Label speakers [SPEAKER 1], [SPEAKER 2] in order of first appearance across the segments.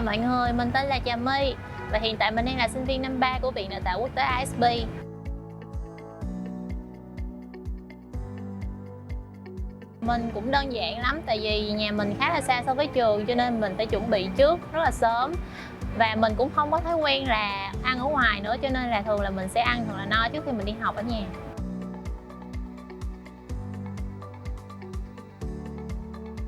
[SPEAKER 1] mọi người, mình tên là Trà My và hiện tại mình đang là sinh viên năm 3 của Viện Đào tạo Quốc tế ISB. Mình cũng đơn giản lắm, tại vì nhà mình khá là xa so với trường cho nên mình phải chuẩn bị trước rất là sớm. Và mình cũng không có thói quen là ăn ở ngoài nữa, cho nên là thường là mình sẽ ăn thật là no trước khi mình đi học ở nhà.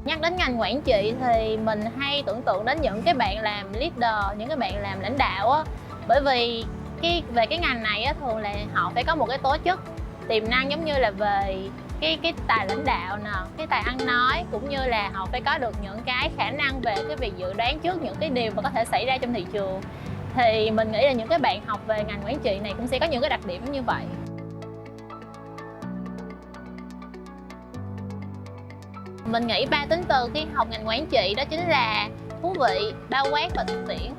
[SPEAKER 1] Nhắc đến ngành quản trị thì mình hay tưởng tượng đến những cái bạn làm leader, những cái bạn làm lãnh đạo á. Bởi vì về cái ngành này á, thường là họ phải có một cái tố chất tiềm năng giống như là về cái tài lãnh đạo nè, cái tài ăn nói, cũng như là họ phải có được những cái khả năng về cái việc dự đoán trước những cái điều mà có thể xảy ra trong thị trường. Thì mình nghĩ là những cái bạn học về ngành quản trị này cũng sẽ có những cái đặc điểm như vậy. Mình nghĩ 3 tính từ khi học ngành quản trị đó chính là thú vị, bao quát và thực tiễn.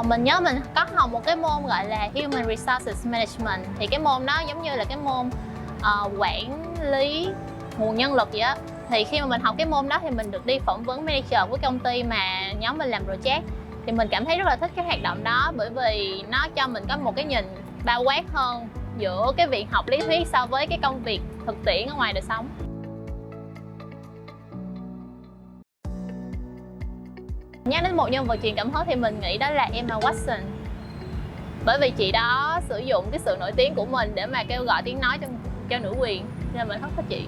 [SPEAKER 1] Mình nhớ mình có học một cái môn gọi là Human Resources Management. Thì cái môn đó giống như là cái môn quản lý nguồn nhân lực vậy á. Thì khi mà mình học cái môn đó thì mình được đi phỏng vấn manager của công ty mà nhóm mình làm project. Thì mình cảm thấy rất là thích cái hoạt động đó, bởi vì nó cho mình có một cái nhìn bao quát hơn giữa cái việc học lý thuyết so với cái công việc thực tiễn ở ngoài đời sống. Nhắc đến một nhân vật truyền cảm hứng thì mình nghĩ đó là Emma Watson. Bởi vì chị đó sử dụng cái sự nổi tiếng của mình để mà kêu gọi tiếng nói cho nữ quyền, nên mình rất thích chị.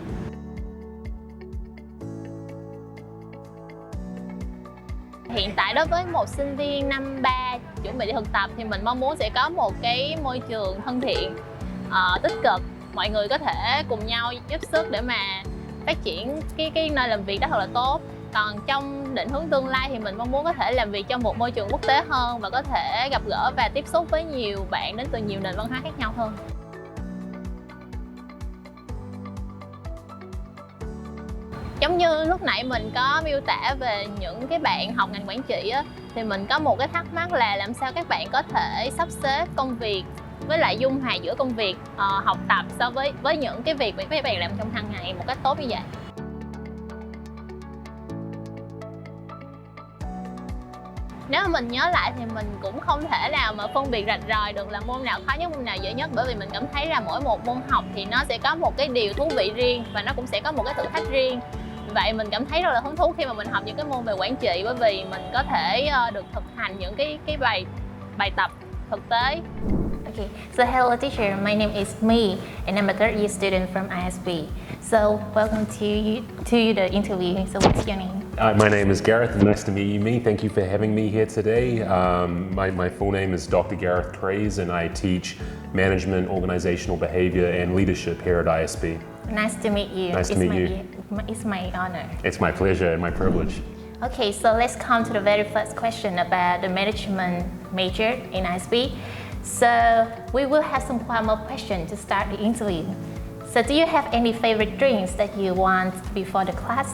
[SPEAKER 1] Hiện tại đối với một sinh viên năm 3 chuẩn bị đi thực tập thì mình mong muốn sẽ có một cái môi trường thân thiện, tích cực, mọi người có thể cùng nhau giúp sức để mà phát triển cái nơi làm việc đó thật là tốt. Còn trong định hướng tương lai thì mình mong muốn có thể làm việc trong một môi trường quốc tế hơn và có thể gặp gỡ và tiếp xúc với nhiều bạn đến từ nhiều nền văn hóa khác nhau hơn. Giống như lúc nãy mình có miêu tả về những cái bạn học ngành quản trị á, thì mình có một cái thắc mắc là làm sao các bạn có thể sắp xếp công việc với lại dung hòa giữa công việc học tập so với những cái việc mà các bạn làm trong hàng ngày một cách tốt như vậy. Nếu mà mình nhớ lại thì mình cũng không thể nào mà phân biệt rạch ròi được là môn nào khó nhất, môn nào dễ nhất, bởi vì mình cảm thấy là mỗi một môn học thì nó sẽ có một cái điều thú vị riêng và nó cũng sẽ có một cái thử thách riêng. Vậy mình cảm thấy rất là hứng thú khi mà mình học những cái môn về quản trị, bởi vì mình có thể được thực hành những cái bài tập thực tế.
[SPEAKER 2] Okay, so hello teacher, my name is Me and I'm a third year student from ISB. So welcome to the interview. So what's your name?
[SPEAKER 3] My name is Gareth, and nice to meet you, Me. Thank you for having me here today. My full name is Dr. Gareth Craze, and I teach management, organizational behavior, and leadership here at ISB.
[SPEAKER 2] Nice to meet you.
[SPEAKER 3] Nice to meet you.
[SPEAKER 2] It's my honor.
[SPEAKER 3] It's my pleasure and my privilege.
[SPEAKER 2] Okay, so let's come to the very first question about the management major in ISB. So we will have some warm-up questions to start the interview. So do you have any favorite drinks that you want before the class?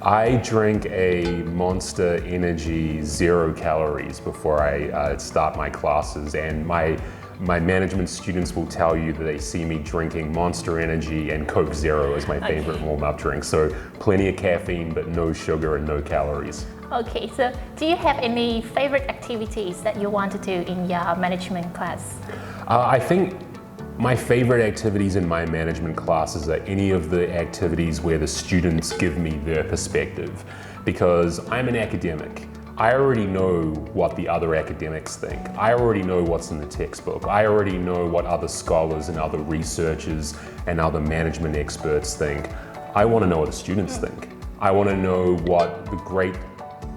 [SPEAKER 3] I drink a Monster Energy 0 calories before I start my classes, and my management students will tell you that they see me drinking Monster Energy and Coke Zero as my favorite warm-up drink. So plenty of caffeine, but no sugar and no calories.
[SPEAKER 2] Okay, so do you have any favorite activities that you want to do in your management class?
[SPEAKER 3] I think my favorite activities in my management classes are any of the activities where the students give me their perspective. Because I'm an academic, I already know what the other academics think. I already know what's in the textbook. I already know what other scholars and other researchers and other management experts think. I want to know what the students think. I want to know what the great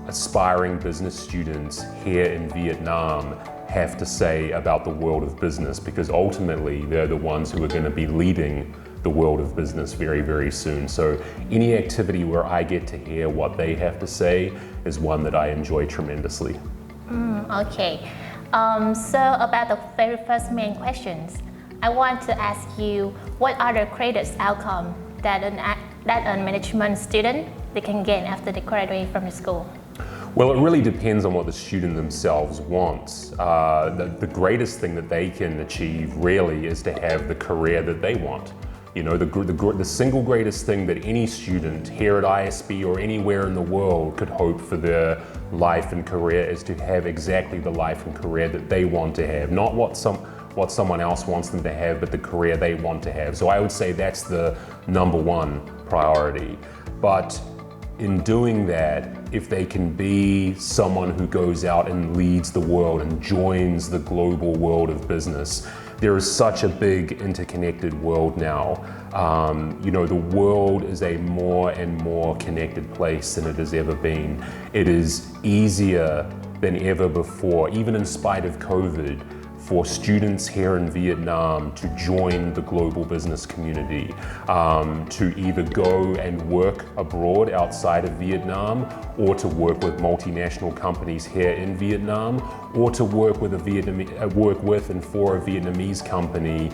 [SPEAKER 3] aspiring business students here in Vietnam have to say about the world of business, because ultimately they're the ones who are going to be leading the world of business very, very soon. So any activity where I get to hear what they have to say is one that I enjoy tremendously.
[SPEAKER 2] Okay, so about the very first main questions, I want to ask you what are the greatest outcome that a management student they can gain after they graduate from the school?
[SPEAKER 3] Well, it really depends on what the student themselves wants. The greatest thing that they can achieve really is to have the career that they want. You know, the single greatest thing that any student here at ISB or anywhere in the world could hope for their life and career is to have exactly the life and career that they want to have, not what someone else wants them to have, but the career they want to have. So I would say that's the number one priority. But in doing that, if they can be someone who goes out and leads the world and joins the global world of business, there is such a big interconnected world now. You know, the world is a more and more connected place than it has ever been. It is easier than ever before, even in spite of COVID, for students here in Vietnam to join the global business community, to either go and work abroad outside of Vietnam, or to work with multinational companies here in Vietnam, or to work with and for a Vietnamese company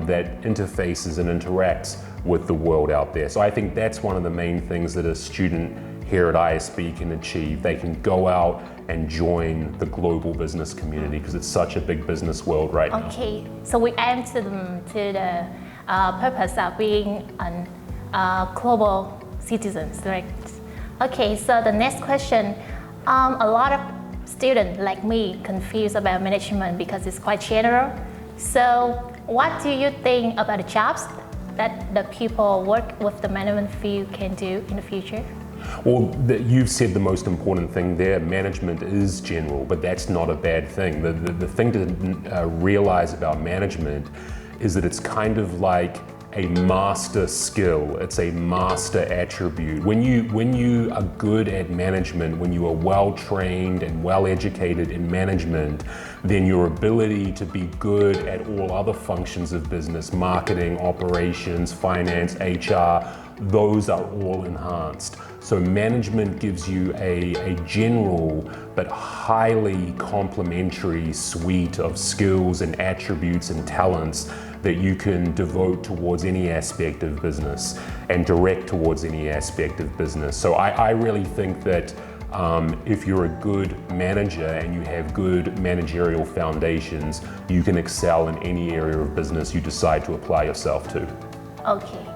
[SPEAKER 3] that interfaces and interacts with the world out there. So I think that's one of the main things that a student here at ISB can achieve. They can go out and join the global business community because it's such a big business world right now.
[SPEAKER 2] Okay, so we aim to the purpose of being a global citizens, right? Okay, so the next question, a lot of students like me confused about management because it's quite general. So what do you think about the jobs that the people work with the management field can do in the future?
[SPEAKER 3] Well, you've said the most important thing there. Management is general, but that's not a bad thing. The thing to realize about management is that it's kind of like a master skill. It's a master attribute. When you are good at management, when you are well trained and well educated in management, then your ability to be good at all other functions of business, marketing, operations, finance, HR, those are all enhanced. So management gives you a general but highly complementary suite of skills and attributes and talents that you can devote towards any aspect of business and direct towards any aspect of business. So I really think that if you're a good manager and you have good managerial foundations, you can excel in any area of business you decide to apply yourself to.
[SPEAKER 2] Okay.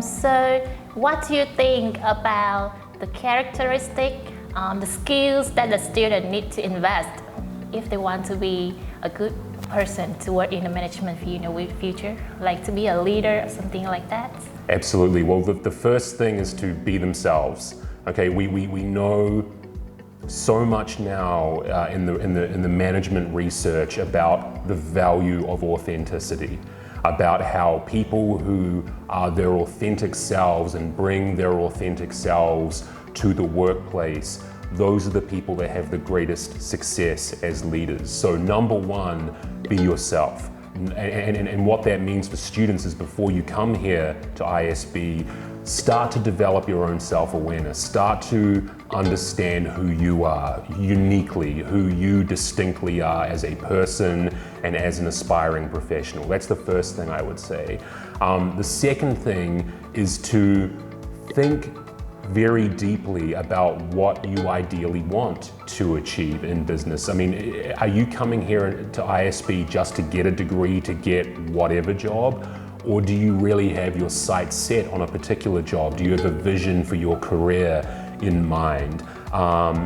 [SPEAKER 2] So what do you think about the characteristic, the skills that the student need to invest if they want to be a good person to work in the management field in the future, like to be a leader or something like that?
[SPEAKER 3] Absolutely. Well, the first thing is to be themselves. Okay, we know so much now in the management research about the value of authenticity, about how people who are their authentic selves and bring their authentic selves to the workplace, those are the people that have the greatest success as leaders. So number one, be yourself. And what that means for students is before you come here to ISB, start to develop your own self-awareness. Start to understand who you are uniquely, who you distinctly are as a person and as an aspiring professional. That's the first thing I would say. The second thing is to think very deeply about what you ideally want to achieve in business. I mean, are you coming here to ISB just to get a degree, to get whatever job? Or do you really have your sights set on a particular job? Do you have a vision for your career in mind?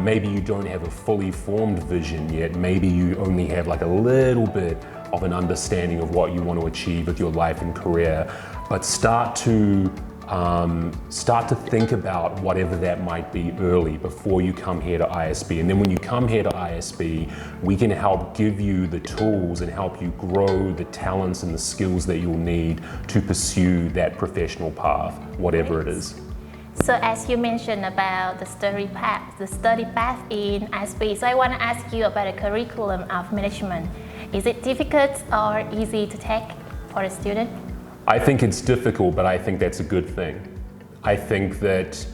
[SPEAKER 3] Maybe you don't have a fully formed vision yet. Maybe you only have like a little bit of an understanding of what you want to achieve with your life and career. But start to think about whatever that might be early before you come here to ISB. And then when you come here to ISB, we can help give you the tools and help you grow the talents and the skills that you'll need to pursue that professional path, whatever it is.
[SPEAKER 2] So as you mentioned about the study path in ISB, so I want to ask you about the curriculum of management. Is it difficult or easy to take for a student?
[SPEAKER 3] I think it's difficult, but I think that's a good thing. I think that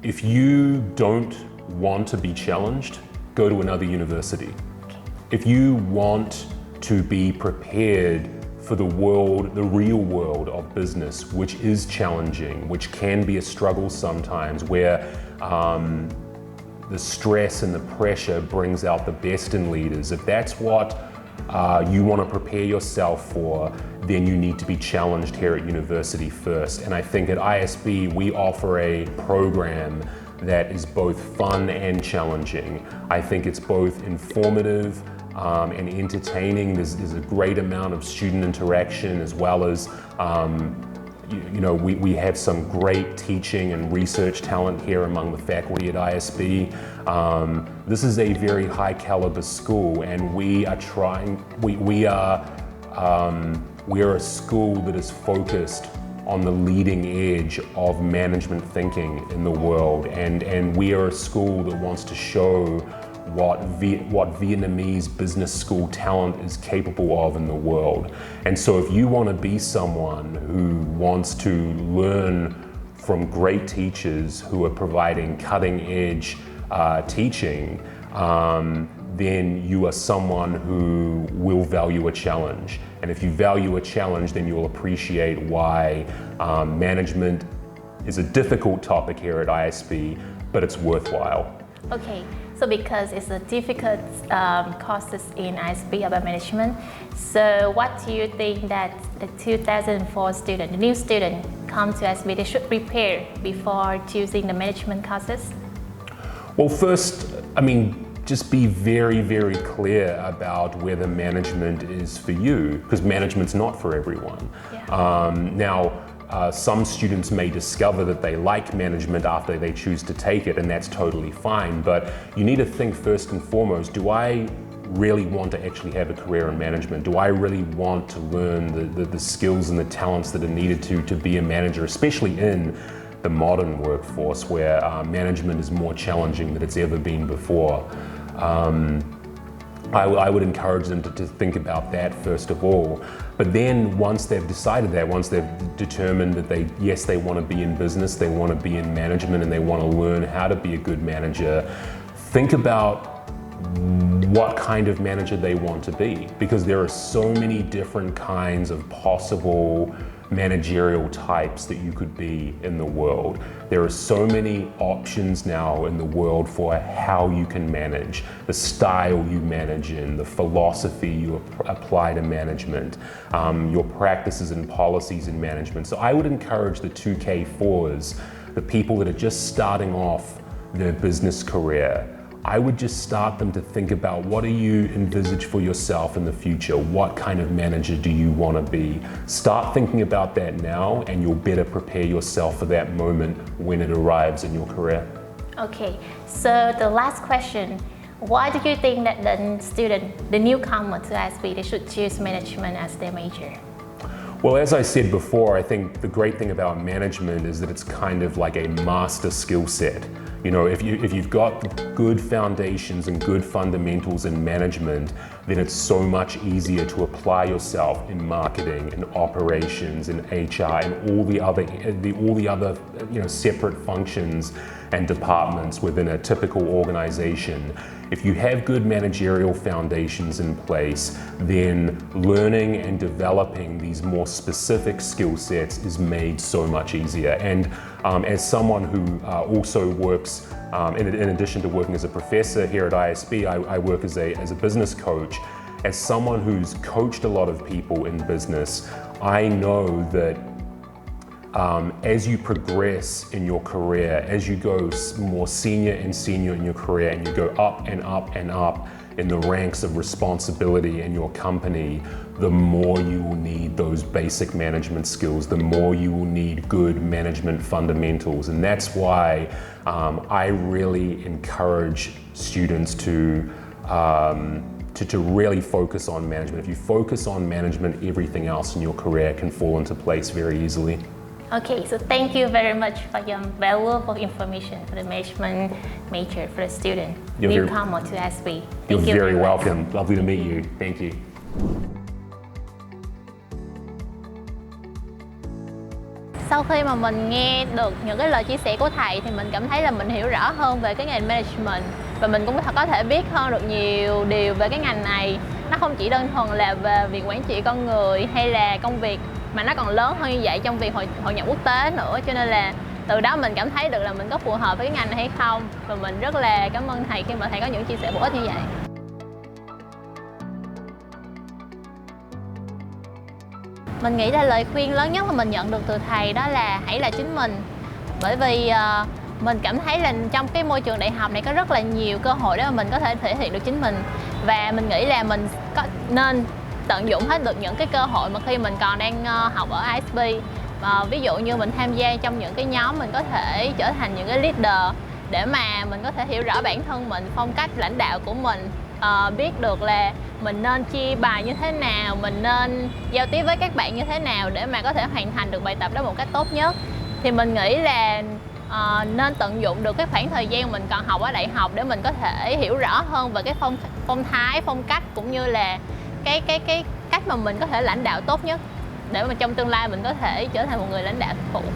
[SPEAKER 3] if you don't want to be challenged, go to another university. If you want to be prepared for the world, the real world of business, which is challenging, which can be a struggle sometimes, where the stress and the pressure brings out the best in leaders, if that's what you want to prepare yourself for, then you need to be challenged here at university first. And I think at ISB we offer a program that is both fun and challenging. I think it's both informative and entertaining. There's a great amount of student interaction, as well as we have some great teaching and research talent here among the faculty at ISB. This is a very high caliber school, and we are a school that is focused on the leading edge of management thinking in the world, and we are a school that wants to show what Vietnamese business school talent is capable of in the world. And so if you want to be someone who wants to learn from great teachers who are providing cutting edge teaching, then you are someone who will value a challenge. And if you value a challenge, then you'll appreciate why management is a difficult topic here at ISB, but it's worthwhile.
[SPEAKER 2] Okay, so because it's a difficult courses in ISB about management, so what do you think that the 2004 student, the new student come to ISB, they should prepare before choosing the management courses?
[SPEAKER 3] Well, first, just be very, very clear about whether management is for you, because management's not for everyone.
[SPEAKER 2] Yeah.
[SPEAKER 3] Some students may discover that they like management after they choose to take it, and that's totally fine, but you need to think first and foremost, do I really want to actually have a career in management? Do I really want to learn the skills and the talents that are needed to be a manager, especially in the modern workforce where management is more challenging than it's ever been before? I would encourage them to think about that first of all. But then once they've decided that, once they've determined that they want to be in business, they want to be in management, and they want to learn how to be a good manager, think about what kind of manager they want to be. Because there are so many different kinds of possible managerial types that you could be in the world. There are so many options now in the world for how you can manage, the style you manage in, the philosophy you apply to management, your practices and policies in management. So I would encourage the 2K4s, the people that are just starting off their business career, I would just start them to think about, what do you envisage for yourself in the future? What kind of manager do you want to be? Start thinking about that now, and you'll better prepare yourself for that moment when it arrives in your career.
[SPEAKER 2] Okay, so the last question, why do you think that the newcomer to ISB, they should choose management as their major?
[SPEAKER 3] Well, as I said before, I think the great thing about management is that it's kind of like a master skill set. You know, if you've got good foundations and good fundamentals in management, then it's so much easier to apply yourself in marketing, in operations, in HR, and all the other separate functions and departments within a typical organization. If you have good managerial foundations in place, then learning and developing these more specific skill sets is made so much easier. And as someone who also works, in addition to working as a professor here at ISB, I work as a business coach. As someone who's coached a lot of people in business, I know that as you progress in your career, as you go more senior and senior in your career, and you go up and up and up in the ranks of responsibility in your company, the more you will need those basic management skills, the more you will need good management fundamentals. And that's why I really encourage students to really focus on management. If you focus on management, everything else in your career can fall into place very easily.
[SPEAKER 2] Okay, so thank you very much for your valuable information for the management major for the student newcomer to ISB.
[SPEAKER 3] You're very welcome. Lovely to meet you. Thank you.
[SPEAKER 1] Sau khi mà mình nghe được những cái lời chia sẻ của thầy thì mình cảm thấy là mình hiểu rõ hơn về cái ngành management, và mình cũng có thể biết hơn được nhiều điều về cái ngành này. Nó không chỉ đơn thuần là về việc quản trị con người hay là công việc, mà nó còn lớn hơn như vậy trong việc hội nhập quốc tế nữa. Cho nên là từ đó mình cảm thấy được là mình có phù hợp với cái ngành này hay không. Và mình rất là cảm ơn thầy khi mà thầy có những chia sẻ bổ ích như vậy. Mình nghĩ là lời khuyên lớn nhất mà mình nhận được từ thầy đó là hãy là chính mình. Bởi vì mình cảm thấy là trong cái môi trường đại học này có rất là nhiều cơ hội để mà mình có thể thể hiện được chính mình. Và mình nghĩ là mình nên tận dụng hết được những cái cơ hội mà khi mình còn đang học ở ISB. Ví dụ như mình tham gia trong những cái nhóm, mình có thể trở thành những cái leader để mà mình có thể hiểu rõ bản thân mình, phong cách lãnh đạo của mình, biết được là mình nên chia bài như thế nào, mình nên giao tiếp với các bạn như thế nào để mà có thể hoàn thành được bài tập đó một cách tốt nhất. Thì mình nghĩ là nên tận dụng được cái khoảng thời gian mình còn học ở đại học để mình có thể hiểu rõ hơn về cái phong thái, phong cách cũng như là cái cách mà mình có thể lãnh đạo tốt nhất để mà trong tương lai mình có thể trở thành một người lãnh đạo thực thụ.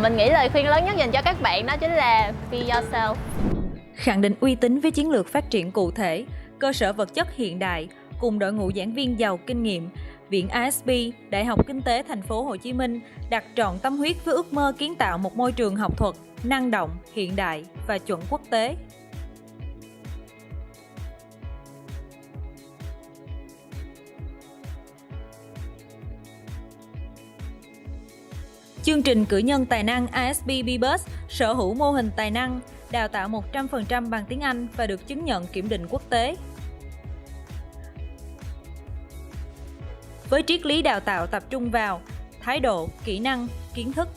[SPEAKER 1] Mình nghĩ lời khuyên lớn nhất dành cho các bạn đó chính là be yourself.
[SPEAKER 4] Khẳng định uy tín với chiến lược phát triển cụ thể, cơ sở vật chất hiện đại cùng đội ngũ giảng viên giàu kinh nghiệm, Viện ISB, Đại học Kinh tế Thành phố Hồ Chí Minh đặt trọn tâm huyết với ước mơ kiến tạo một môi trường học thuật năng động, hiện đại và chuẩn quốc tế. Chương trình cử nhân tài năng ISB BBus sở hữu mô hình tài năng, đào tạo 100% bằng tiếng Anh và được chứng nhận kiểm định quốc tế. Với triết lý đào tạo tập trung vào thái độ, kỹ năng, kiến thức.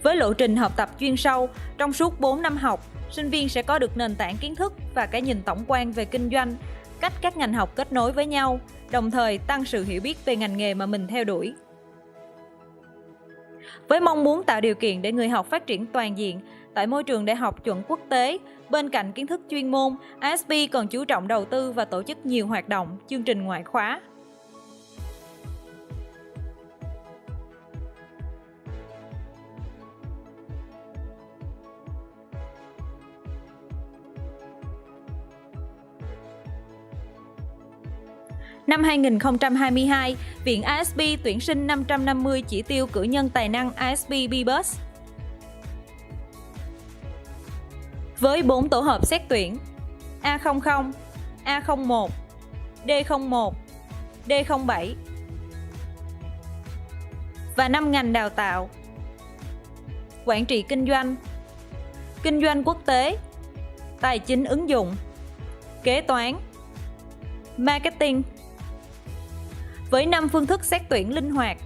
[SPEAKER 4] Với lộ trình học tập chuyên sâu, trong suốt 4 năm học, sinh viên sẽ có được nền tảng kiến thức và cái nhìn tổng quan về kinh doanh, cách các ngành học kết nối với nhau, đồng thời tăng sự hiểu biết về ngành nghề mà mình theo đuổi. Với mong muốn tạo điều kiện để người học phát triển toàn diện tại môi trường đại học chuẩn quốc tế, bên cạnh kiến thức chuyên môn, ISB còn chú trọng đầu tư và tổ chức nhiều hoạt động, chương trình ngoại khóa. Năm 2022, Viện ISB tuyển sinh 550 chỉ tiêu cử nhân tài năng ISB BBus. Với 4 tổ hợp xét tuyển A00, A01, D01, D07 và 5 ngành đào tạo: quản trị kinh doanh quốc tế, tài chính ứng dụng, kế toán, marketing. Với 5 phương thức xét tuyển linh hoạt: